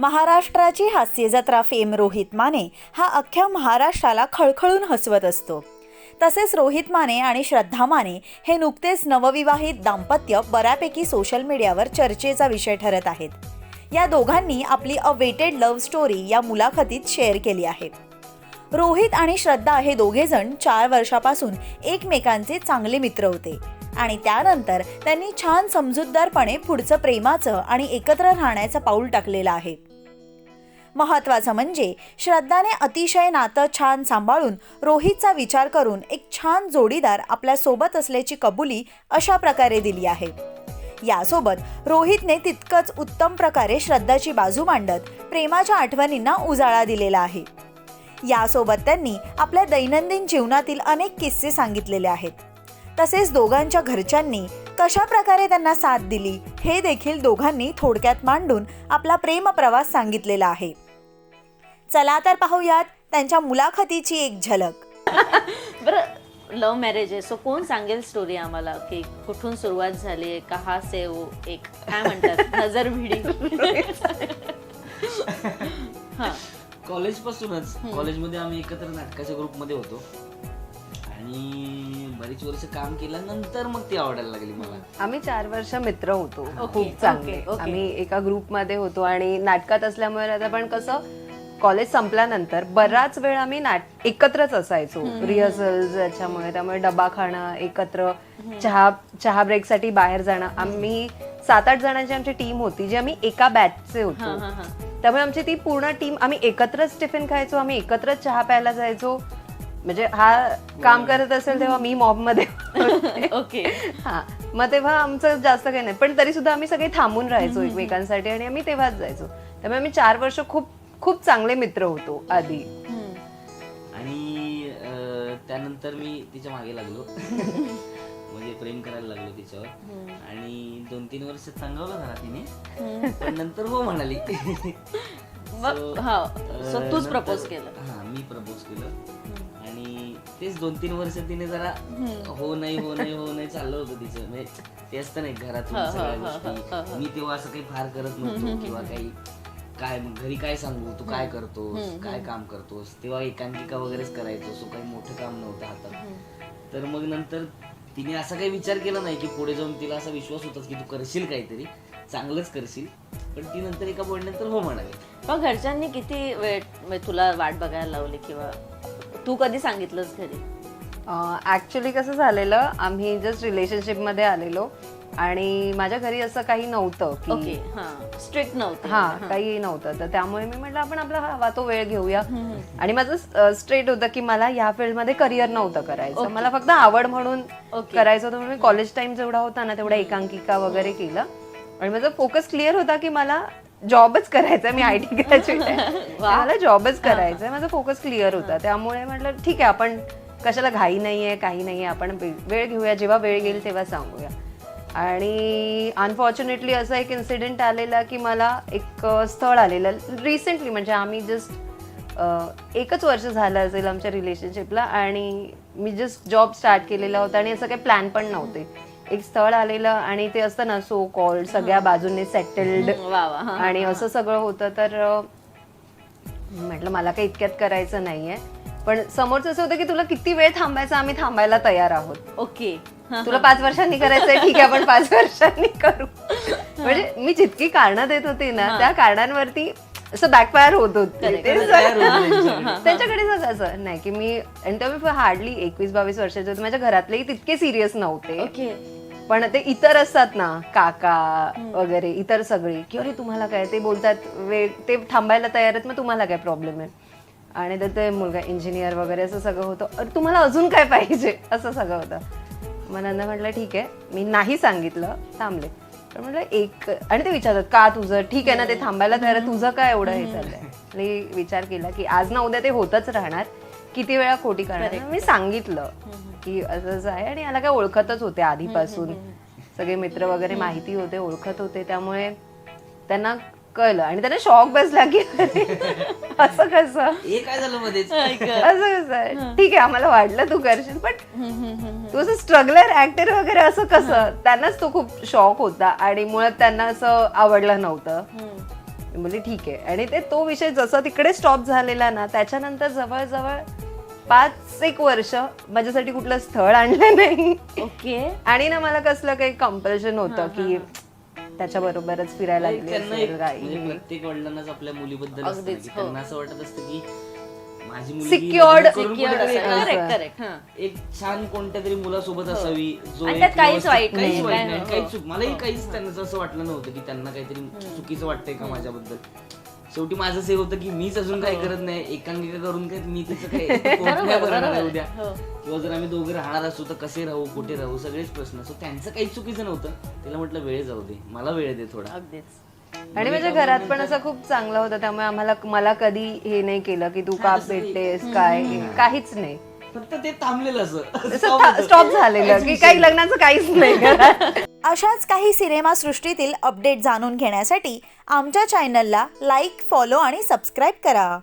महाराष्ट्राची हास्य जत्रा फेम रोहित माने हा अख्ख्या महाराष्ट्राला खळखळून हसवत असतो. तसेच रोहित माने आणि श्रद्धा माने हे नुकतेच नवविवाहित दाम्पत्य बऱ्यापैकी सोशल मीडियावर चर्चेचा विषय ठरत आहेत. या दोघांनी आपली अ वेटेड लव्ह स्टोरी या मुलाखतीत शेअर केली आहे. रोहित आणि श्रद्धा हे दोघेजण 4 वर्षापासून एकमेकांचे चांगले मित्र होते आणि त्यानंतर त्यांनी छान समजूतदारपणे पुढचं प्रेमाचं आणि एकत्र राहण्याचं पाऊल टाकलेलं आहे. महत्त्वाचं म्हणजे श्रद्धाने अतिशय नातं छान सांभाळून रोहितचा विचार करून एक छान जोडीदार आपल्या सोबत असल्याची कबुली अशा प्रकारे दिली आहे. यासोबत रोहितने तितकंच उत्तम प्रकारे श्रद्धाची बाजू मांडत प्रेमाच्या आठवणींना उजाळा दिलेला आहे. यासोबत त्यांनी आपल्या दैनंदिन जीवनातील अनेक किस्से सांगितलेले आहेत. तसेच दोघांच्या घरच्यांनी कशा प्रकारे त्यांना साथ दिली हे देखील दोघांनी थोडक्यात मांडून आपला प्रेम प्रवास सांगितलेला आहे. चला तर पाहूयात त्यांच्या मुलाखतीची एक झलक. बरं, लव्ह मॅरेज आहे, सो कोण सांगेल स्टोरी आम्हाला की कुठून सुरुवात झाली, कहा से वो एक काय म्हणतात नजर भिडी. हां, कॉलेज पासूनच. कॉलेजमध्ये आम्ही एकत्र नाटकाच्या ग्रुपमध्ये होतो आणि बरीच वर्ष काम केल्यानंतर मग ती आवडायला लागली मला. आम्ही 4 वर्ष मित्र होतो, खूप चांगले. आम्ही एका ग्रुपमध्ये होतो आणि नाटकात असल्यामुळे आता पण कसं कॉलेज संपल्यानंतर बराच वेळ आम्ही एकत्रच असायचो, रिहर्सल्स याच्यामुळे. त्यामुळे डबा खाणं एकत्र, चहा ब्रेकसाठी बाहेर जाणं. आम्ही 7-8 जणांची आमची टीम होती जी आम्ही एका बॅचचे होतो. त्यामुळे आमची ती पूर्ण टीम, आम्ही एकत्रच टिफिन खायचो, आम्ही एकत्रच चहा प्यायला जायचो. म्हणजे हा काम करत असेल तेव्हा मी मॉब मध्ये. ओके. हा, मग तेव्हा आमचं जास्त काही नाही, पण तरी सुद्धा आम्ही सगळे थांबून राहायचो एकमेकांसाठी आणि आम्ही तेव्हाच जायचो. त्यामुळे आम्ही 4 वर्ष खूप खूप चांगले मित्र होतो आधी. आणि त्यानंतर मी तिच्या मागे लागलो. म्हणजे प्रेम करायला लागलो तिच्यावर आणि 2-3 वर्ष चांगवलं झाला तिने, पण नंतर हो म्हणाली. सो तूच प्रपोज केलं? हा, मी प्रपोज केलं आणि तेच 2-3 वर्ष तिने जरा हो नाही चाललं होतं तिचं. म्हणजे ते असतं नाही घरातून सगळ्या गोष्टी. मी तेव्हा असं काही फार करत नव्हतो किंवा काही काय घरी काय सांगू, तू काय करतोस, काय काम करतोस. तेव्हा एकांकिका वगैरेच करायचो, सो काही मोठं काम नव्हतं हातात. तर मग नंतर तिने असा काही विचार केला नाही की पुढे जाऊन तिला असा विश्वास होताच की तू करशील काहीतरी चांगलंच करशील, पण ती नंतर एका पॉईंटनंतर हो म्हणाली. पण घरच्यांनी किती वेळ तुला वाट बघायला लावली किंवा तू कधी सांगितलंस घरी? ऍक्च्युली कसं झालेलं, आम्ही जस्ट रिलेशनशिप मध्ये आलेलो आणि माझ्या घरी असं काही नव्हतं की स्ट्रिक्ट नव्हतं. हा, काही नव्हतं. तर त्यामुळे मी म्हटलं आपण आपला हवा तो वेळ घेऊया. आणि माझं स्ट्रेट होतं की मला या फील्ड मध्ये करिअर नव्हतं करायचं, मला फक्त आवड म्हणून करायचं होतं. म्हणून कॉलेज टाइम जेवढा होता ना तेवढा एकांकिका वगैरे केलं आणि माझा फोकस क्लिअर होता की मला जॉबच करायचा. मी IT ग्रॅज्युएट आहे, मला जॉबच करायचा आहे, माझा फोकस क्लिअर होता. त्यामुळे म्हटलं ठीक आहे, आपण कशाला घाई नाहीये, काही नाहीये, आपण वेळ घेऊया, जेव्हा वेळ येईल तेव्हा सांगूया. आणि अनफॉर्च्युनेटली असा एक इन्सिडेंट आलेला की मला एक स्थळ आलेलं रिसेंटली. म्हणजे आम्ही जस्ट 1च वर्ष झालं असेल आमच्या रिलेशनशिपला आणि मी जस्ट जॉब स्टार्ट केलेला होता आणि असं काही प्लॅन पण नव्हते. एक स्थळ आलेलं आणि ते असतं ना सो कॉल्ड सगळ्या बाजूने सेटल्ड आणि असं सगळं होतं. तर म्हटलं मला काही इतक्यात करायचं नाहीये, पण समोरचं असं होतं की तुला किती वेळ थांबायचं, आम्ही थांबायला तयार आहोत. ओके, तुला 5 वर्षांनी करायचंय, ठीक आहे आपण 5 वर्षांनी करू. म्हणजे मी जितकी कारणं देत होती ना त्या कारणांवरती असं बॅकफायर होत होते त्यांच्याकडे. असं नाही की मी, आणि तेव्हा हार्डली 21-22 वर्षाचे होते. माझ्या घरातलेही तितके सिरियस नव्हते, पण ते इतर असतात ना काका वगैरे इतर सगळे की अरे तुम्हाला काय, ते बोलतात वेळ, ते थांबायला तयार आहेत, मग तुम्हाला काय प्रॉब्लेम आहे. आणि तर ते मुलगा इंजिनियर वगैरे असं सगळं होतं, अरे तुम्हाला अजून काय पाहिजे, असं सगळं होतं. मग नंतर म्हटलं ठीक आहे, मी नाही सांगितलं, थांबले. तर म्हटलं एक, आणि ते विचारतात का तुझं ठीक आहे ना, ते थांबायला तयार, तुझं काय एवढं हे चाललंय. मी विचार केला की आज ना उद्या ते होतच राहणार, किती वेळा खोटी करणार. मी सांगितलं की असंच आहे. आणि याला काय ओळखतच होते आधीपासून, सगळे मित्र वगैरे माहिती होते, ओळखत होते, त्यामुळे त्यांना कळलं आणि त्यांना शॉक बसला की असं कसं काय झालं मध्येच, असं कसं, ठीक आहे आम्हाला वाटलं तू करशील, पण तू असं स्ट्रगलर ऍक्टर वगैरे असं कसं. त्यांनाच तो खूप शॉक होता आणि मुळात त्यांना असं आवडलं नव्हतं. मी बोलली ठीक आहे. आणि तो विषय जसा तिकडे स्टॉप झालेला ना, त्याच्यानंतर जवळजवळ 5-1 वर्ष माझ्यासाठी कुठलं स्थळ आणलं नाही. ओके. आणि ना मला कसलं काही कंपल्शन होतं की त्याच्या बरोबरच फिरायला लागली त्यांना असेल एक काही. म्हणजे प्रत्येक वडिलांनाच आपल्या मुलीबद्दल असतं ना, अगदीच, की हो. त्यांना असं वाटत असतं की माझी मुलगी Secured- लग्न करून कुठेतरी करेक्ट करेक्ट. एक छान कोणत्या तरी मुलासोबत असावी जो आणि एक त्यात काहीच व्यवस्थित- वाईट काहीच नाही, वाईट काय नाही, हो. काहीच चूक मलाही काहीच त्यांचं असं वाटलं नव्हतं की त्यांना काहीतरी चुकीचं वाटतंय का माझ्याबद्दल. शेवटी माझं हे होतं की मीच अजून काही करत नाही, एकांकिका करून काय मी तिचं काही करणार आहे उद्या, किंवा जर आम्ही दोघे राहणार असू तर कसे राहू, कुठे राहू, सगळेच प्रश्न. सो त्यांचं काहीच चुकीचं नव्हतं. तिला म्हटलं वेळ जाऊ दे, मला वेळ दे थोडा. अगदीच. आणि माझ्या घरात पण असं खूप चांगलं होतं, त्यामुळे मला कधी हे नाही केलं की तू का भेटतेस काय, काहीच नाही. फक्त ते थांबलेलं असं स्टॉप झालेलं की काही लग्नाचं काहीच नाही घरात. अशाच काही सिनेमासृष्टीतील अपडेट जाणून घेण्यासाठी आमच्या चॅनलला लाईक, फॉलो आणि सबस्क्राईब करा.